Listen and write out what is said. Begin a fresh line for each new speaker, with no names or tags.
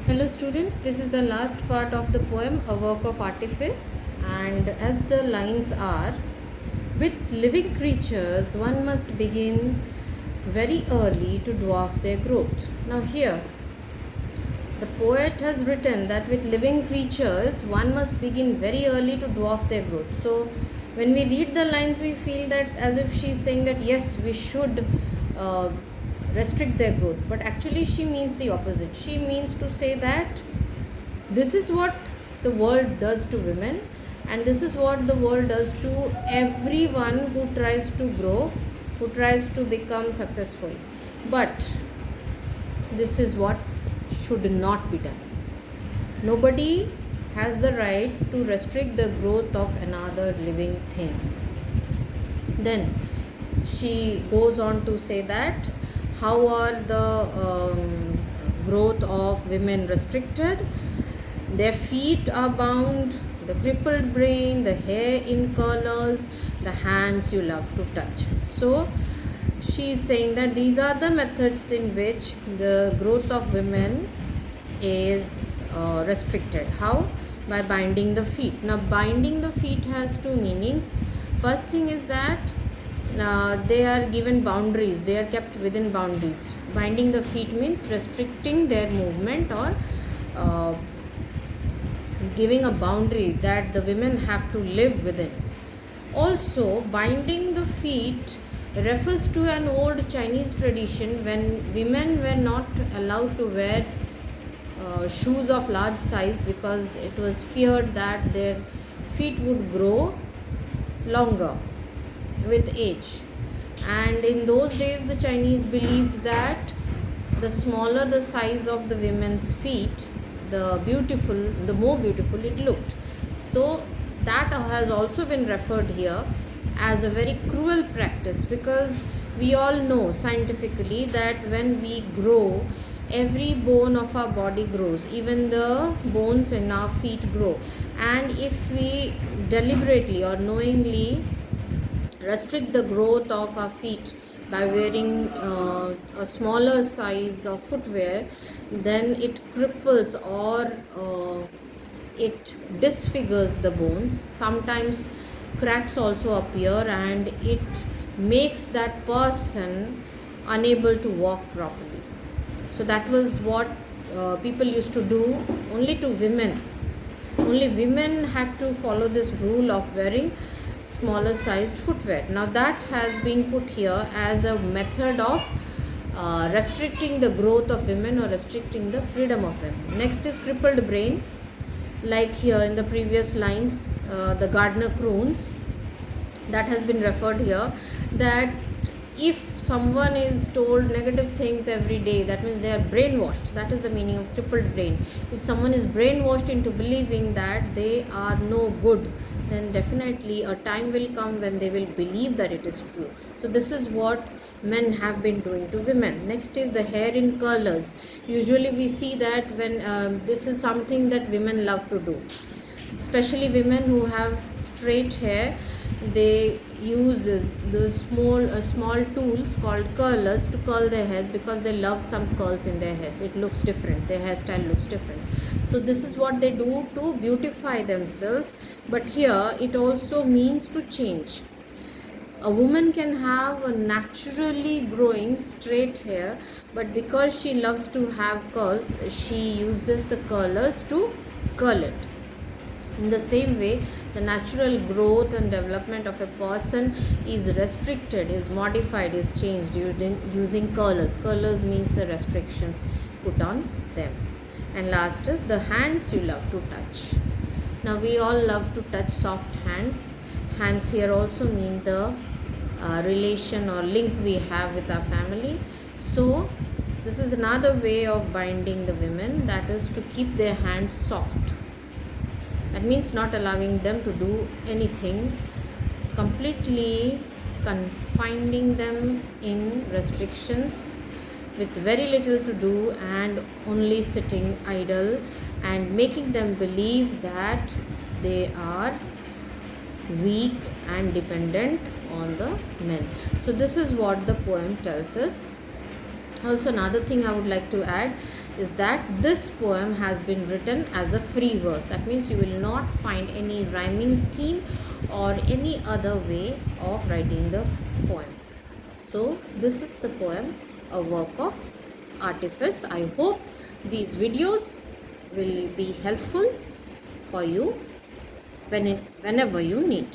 Hello students, this is the last part of the poem A Work of Artifice, and as the lines are, with living creatures one must begin very early to dwarf their growth. Now here the poet has written that with living creatures one must begin very early to dwarf their growth. So when we read the lines we feel that as if she is saying that yes, we should uh, restrict their growth, but actually she means the opposite. She means to say that this is what the world does to women, and this is what the world does to everyone who tries to grow, who tries to become successful. But this is what should not be done. Nobody has the right to restrict the growth of another living thing. Then she goes on to say that how are the growth of women restricted? Their feet are bound, the crippled brain, the hair in curlers, the hands you love to touch. So she is saying that these are the methods in which the growth of women is restricted. How? By binding the feet. Now binding the feet has two meanings. First thing is that they are given boundaries, they are kept within boundaries. Binding the feet means restricting their movement, or giving a boundary that the women have to live within. Also, binding the feet refers to an old Chinese tradition when women were not allowed to wear shoes of large size because it was feared that their feet would grow longer with age. And in those days, the Chinese believed that the smaller the size of the women's feet, the more beautiful it looked. So that has also been referred here as a very cruel practice, because we all know scientifically that when we grow, every bone of our body grows, even the bones in our feet grow. And if we deliberately or knowingly restrict the growth of our feet by wearing a smaller size of footwear, then it cripples or it disfigures the bones. Sometimes cracks also appear, and it makes that person unable to walk properly. So that was what people used to do only to women. Only women had to follow this rule of wearing smaller sized footwear. Now that has been put here as a method of restricting the growth of women or restricting the freedom of women. Next is crippled brain. Like here in the previous lines, the gardener croons, that has been referred here, that if someone is told negative things every day, that means they are brainwashed. That is the meaning of crippled brain. If someone is brainwashed into believing that they are no good, then definitely a time will come when they will believe that it is true. So this is what men have been doing to women. Next is the hair in curlers. Usually we see that when this is something that women love to do, especially women who have straight hair. They use the small tools called curlers to curl their hairs, because they love some curls in their hairs. It looks different, their hairstyle looks different. So this is what they do to beautify themselves. But here it also means to change. A woman can have a naturally growing straight hair, but because she loves to have curls, she uses the curlers to curl it. In the same way, the natural growth and development of a person is restricted, is modified, is changed using curlers. Curlers means the restrictions put on them. And last is the hands you love to touch. Now we all love to touch soft hands. Hands here also mean the relation or link we have with our family. So this is another way of binding the women, that is to keep their hands soft. That means not allowing them to do anything, completely confining them in restrictions with very little to do, and only sitting idle, and making them believe that they are weak and dependent on the men. So this is what the poem tells us. Also, another thing I would like to add, is that this poem has been written as a free verse. That means you will not find any rhyming scheme or any other way of writing the poem. So this is the poem, a work of Artifice. I hope these videos will be helpful for you whenever you need.